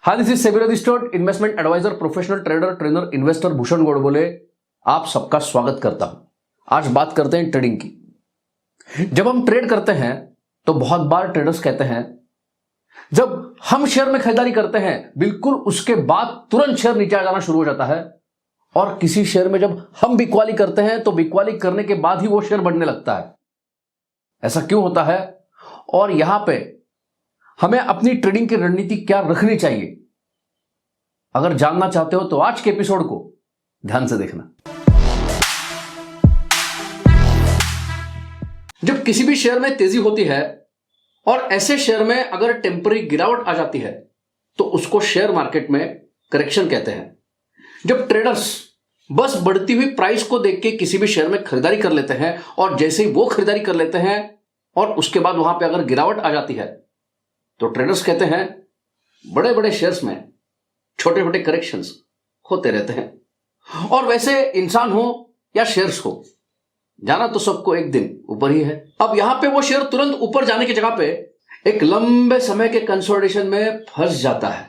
Hi, this is SEBI store investment advisor, professional trader, trainer, investor Bhushan Godbole आप सबका स्वागत करता हूं। आज बात करते हैं ट्रेडिंग की। जब हम ट्रेड करते हैं तो बहुत बार ट्रेडर्स कहते हैं जब हम शेयर में खरीदारी करते हैं बिल्कुल उसके बाद तुरंत शेयर नीचे आ जाना शुरू हो जाता है, और किसी शेयर में जब हम बिकवाली करते हैं तो बिकवाली करने के बाद ही वो शेयर बढ़ने लगता है। ऐसा क्यों होता है और यहां पे हमें अपनी ट्रेडिंग की रणनीति क्या रखनी चाहिए, अगर जानना चाहते हो तो आज के एपिसोड को ध्यान से देखना। जब किसी भी शेयर में तेजी होती है और ऐसे शेयर में अगर टेम्पररी गिरावट आ जाती है तो उसको शेयर मार्केट में करेक्शन कहते हैं। जब ट्रेडर्स बस बढ़ती हुई प्राइस को देख के किसी भी शेयर में खरीदारी कर लेते हैं और जैसे ही वो खरीदारी कर लेते हैं और उसके बाद वहां पे अगर गिरावट आ जाती है तो ट्रेडर्स कहते हैं बड़े बड़े शेयर्स में छोटे छोटे करेक्शंस होते रहते हैं। और वैसे इंसान हो या शेयर्स हो, जाना तो सबको एक दिन ऊपर ही है। अब यहां पे वो शेयर तुरंत ऊपर जाने की जगह पे एक लंबे समय के कंसोलिडेशन में फंस जाता है।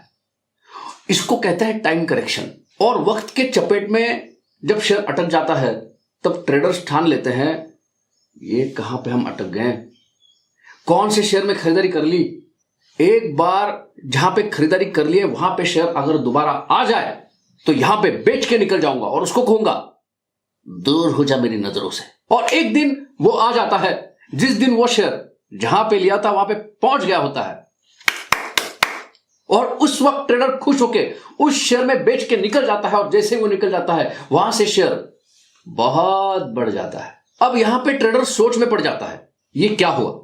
इसको कहते हैं टाइम करेक्शन। और वक्त के चपेट में जब शेयर अटक जाता है तब ट्रेडर्स ठान लेते हैं ये कहां पे हम अटक गए, कौन से शेयर में खरीदारी कर ली। एक बार जहां पे खरीदारी कर लिए वहां पे शेयर अगर दोबारा आ जाए तो यहां पे बेच के निकल जाऊंगा और उसको कहूंगा दूर हो जा मेरी नजरों से। और एक दिन वो आ जाता है जिस दिन वो शेयर जहां पे लिया था वहां पे पहुंच गया होता है, और उस वक्त ट्रेडर खुश होके उस शेयर में बेच के निकल जाता है। और जैसे वो निकल जाता है वहां से शेयर बहुत बढ़ जाता है। अब यहां पे ट्रेडर सोच में पड़ जाता है ये क्या हुआ।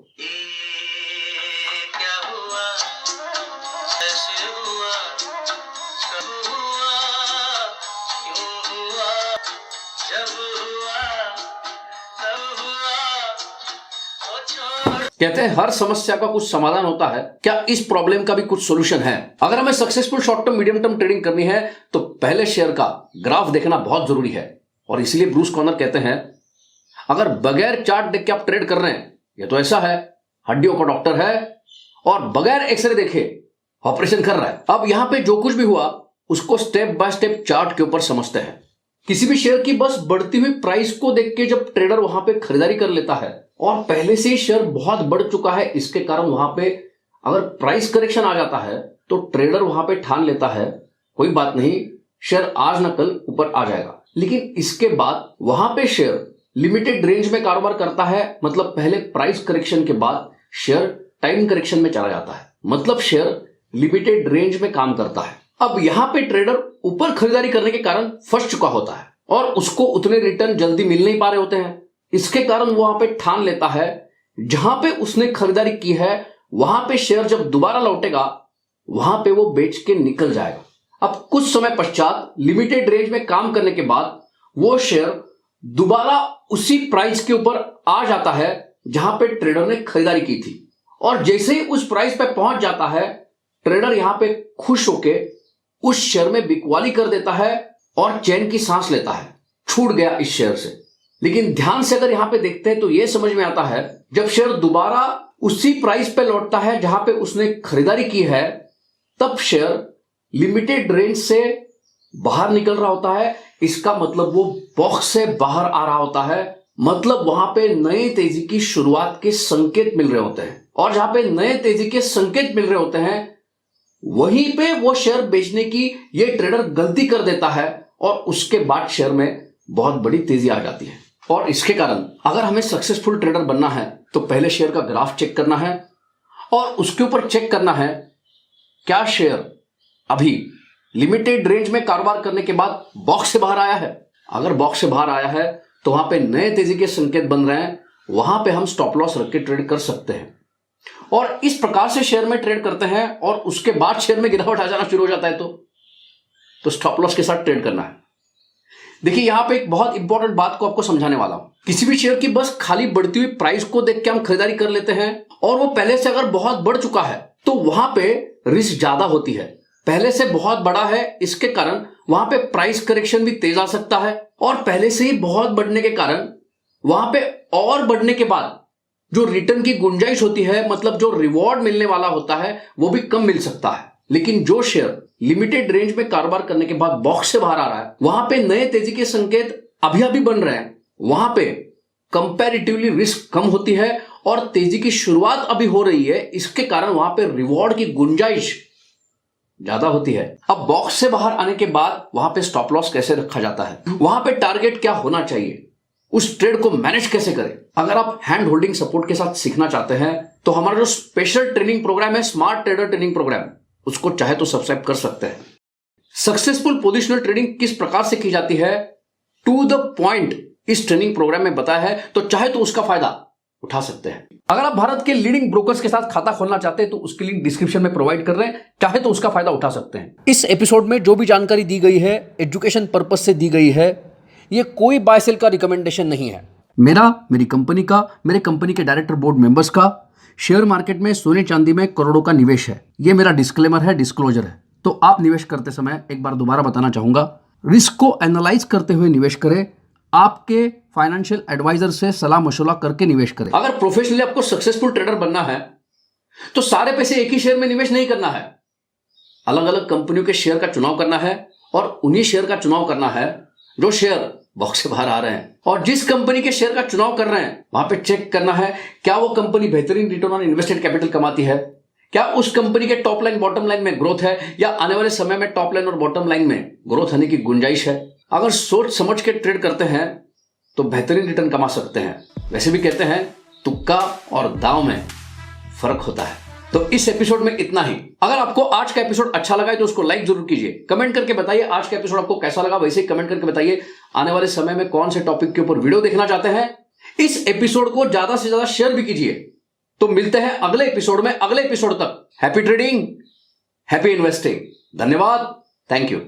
कहते हैं हर समस्या का कुछ समाधान होता है, क्या इस प्रॉब्लम का भी कुछ सॉल्यूशन है। अगर हमें successful short term medium term trading करनी है तो पहले शेयर का ग्राफ देखना बहुत जरूरी है। और इसलिए ब्रूस कॉर्नर कहते हैं अगर बगैर चार्ट देख के आप ट्रेड कर रहे हैं, ये तो ऐसा है हड्डियों का डॉक्टर है और बगैर एक्सरे देखे ऑपरेशन कर रहा है। अब यहां पे जो कुछ भी हुआ उसको स्टेप बाय स्टेप चार्ट के ऊपर समझते हैं। किसी भी शेयर की बस बढ़ती हुई प्राइस को देख के जब ट्रेडर वहां पे खरीदारी कर लेता है और पहले से ही शेयर बहुत बढ़ चुका है, इसके कारण वहां पे अगर प्राइस करेक्शन आ जाता है तो ट्रेडर वहां पे ठान लेता है कोई बात नहीं, शेयर आज ना कल ऊपर आ जाएगा। लेकिन इसके बाद वहां पे शेयर लिमिटेड रेंज में कारोबार करता है, मतलब पहले प्राइस करेक्शन के बाद शेयर टाइम करेक्शन में चला जाता है, मतलब शेयर लिमिटेड रेंज में काम करता है। अब यहां पे ट्रेडर ऊपर खरीदारी करने के कारण फंस चुका होता है और उसको उतने रिटर्न जल्दी मिल नहीं पा रहे होते हैं। इसके कारण वो वहां पे ठान लेता है जहां पे उसने खरीदारी की है वहां पे शेयर जब दोबारा लौटेगा वहां पे वो बेच के निकल जाएगा। अब कुछ समय पश्चात लिमिटेड रेंज में काम करने के बाद वो शेयर दोबारा उसी प्राइस के ऊपर आ जाता है जहां पे ट्रेडर ने खरीदारी की थी, और जैसे ही उस प्राइस पे पहुंच जाता है ट्रेडर यहां पे खुश होके उस शेयर में बिकवाली कर देता है और चैन की सांस लेता है, छूट गया इस शेयर से। लेकिन ध्यान से अगर यहां पे देखते हैं तो यह समझ में आता है जब शेयर दोबारा उसी प्राइस पे लौटता है जहां पे उसने खरीदारी की है तब शेयर लिमिटेड रेंज से बाहर निकल रहा होता है। इसका मतलब वो बॉक्स से बाहर आ रहा होता है, मतलब वहां पे नए तेजी की शुरुआत के संकेत मिल रहे होते हैं। और जहां पे नए तेजी के संकेत मिल रहे होते हैं वहीं पे वो शेयर बेचने की ये ट्रेडर गलती कर देता है और उसके बाद शेयर में बहुत बड़ी तेजी आ जाती है। और इसके कारण अगर हमें सक्सेसफुल ट्रेडर बनना है तो पहले शेयर का ग्राफ चेक करना है और उसके ऊपर चेक करना है क्या शेयर अभी लिमिटेड रेंज में कारोबार करने के बाद बॉक्स से बाहर आया है। अगर बॉक्स से बाहर आया है तो वहां पे नए तेजी के संकेत बन रहे हैं, वहां पे हम स्टॉप लॉस रख के ट्रेड कर सकते हैं। और इस प्रकार से शेयर में ट्रेड करते हैं और उसके बाद शेयर में गिरावट आ जाना शुरू हो जाता है तो स्टॉप लॉस के साथ ट्रेड करना है। देखिए यहां पे एक बहुत इंपॉर्टेंट बात को आपको समझाने वाला हूं। किसी भी शेयर की बस खाली बढ़ती हुई प्राइस को देख के हम खरीदारी कर लेते हैं और वो पहले से अगर बहुत बढ़ चुका है तो वहां पे रिस्क ज्यादा होती है। पहले से बहुत बड़ा है, इसके कारण वहां पे प्राइस करेक्शन भी तेज आ सकता है और पहले से ही बहुत बढ़ने के कारण वहां पे और बढ़ने के बाद जो रिटर्न की गुंजाइश होती है, मतलब जो रिवॉर्ड मिलने वाला होता है, वो भी कम मिल सकता है। लेकिन जो शेयर लिमिटेड रेंज में कारोबार करने के बाद बॉक्स से बाहर आ रहा है, वहां पे नए तेजी के संकेत अभी अभी बन रहे हैं, वहां पे कंपैरेटिवली रिस्क कम होती है और तेजी की शुरुआत अभी हो रही है, इसके कारण वहां पे रिवॉर्ड की गुंजाइश ज्यादा होती है। अब बॉक्स से बाहर आने के बाद वहां पे स्टॉप लॉस कैसे रखा जाता है, वहां पे टारगेट क्या होना चाहिए, उस ट्रेड को मैनेज कैसे करें। अगर आप हैंड होल्डिंग सपोर्ट के साथ सीखना चाहते हैं तो हमारा जो स्पेशल ट्रेनिंग प्रोग्राम है, स्मार्ट ट्रेडर ट्रेनिंग प्रोग्राम, उसको चाहे तो सब्सक्राइब कर सकते हैं। सक्सेसफुल पोजिशनल ट्रेडिंग किस प्रकार से की जाती है, टू द पॉइंट इस ट्रेनिंग प्रोग्राम में बताया है, तो चाहे तो उसका फायदा उठा सकते हैं। अगर आप भारत के लीडिंग ब्रोकर्स के साथ खाता खोलना चाहते हैं तो उसकी लिंक डिस्क्रिप्शन में प्रोवाइड कर रहे हैं, चाहे तो उसका फायदा उठा सकते हैं। इस एपिसोड में जो भी जानकारी दी गई है एजुकेशन पर्पस से दी गई है, ये कोई बाय सेल का रिकमेंडेशन नहीं है। मेरा, मेरी कंपनी का, मेरे कंपनी के डायरेक्टर बोर्ड मेंबर्स का शेयर मार्केट में सोने चांदी में करोड़ों का निवेश है। ये मेरा डिस्क्लेमर है, डिस्क्लोजर है। तो आप निवेश करते समय एक बार दोबारा बताना चाहूंगा, रिस्क को एनालाइज करते हुए निवेश करें, आपके फाइनेंशियल एडवाइजर से सलाह मशवरा करके निवेश करें। अगर प्रोफेशनली आपको सक्सेसफुल ट्रेडर बनना है तो सारे पैसे एक ही शेयर में निवेश नहीं करना है, अलग अलग कंपनियों के शेयर का चुनाव करना है और उन्हीं शेयर का चुनाव करना है जो शेयर बॉक्स से बाहर आ रहे हैं। और जिस कंपनी के शेयर का चुनाव कर रहे हैं वहां पे चेक करना है क्या वो कंपनी बेहतरीन रिटर्न ऑन इन्वेस्टेड कैपिटल कमाती है, क्या उस कंपनी के टॉप लाइन बॉटम लाइन में ग्रोथ है, या आने वाले समय में टॉप लाइन और बॉटम लाइन में ग्रोथ होने की गुंजाइश है। अगर सोच समझ के ट्रेड करते हैं तो बेहतरीन रिटर्न कमा सकते हैं। वैसे भी कहते हैं तुक्का और दांव में फर्क होता है। तो इस एपिसोड में इतना ही। अगर आपको आज का एपिसोड अच्छा लगा है तो उसको लाइक जरूर कीजिए, कमेंट करके बताइए आज का एपिसोड आपको कैसा लगा। वैसे ही कमेंट करके बताइए आने वाले समय में कौन से टॉपिक के ऊपर वीडियो देखना चाहते हैं। इस एपिसोड को ज्यादा से ज्यादा शेयर भी कीजिए। तो मिलते हैं अगले एपिसोड में। अगले एपिसोड तक हैप्पी ट्रेडिंग, हैप्पी इन्वेस्टिंग। धन्यवाद, थैंक यू।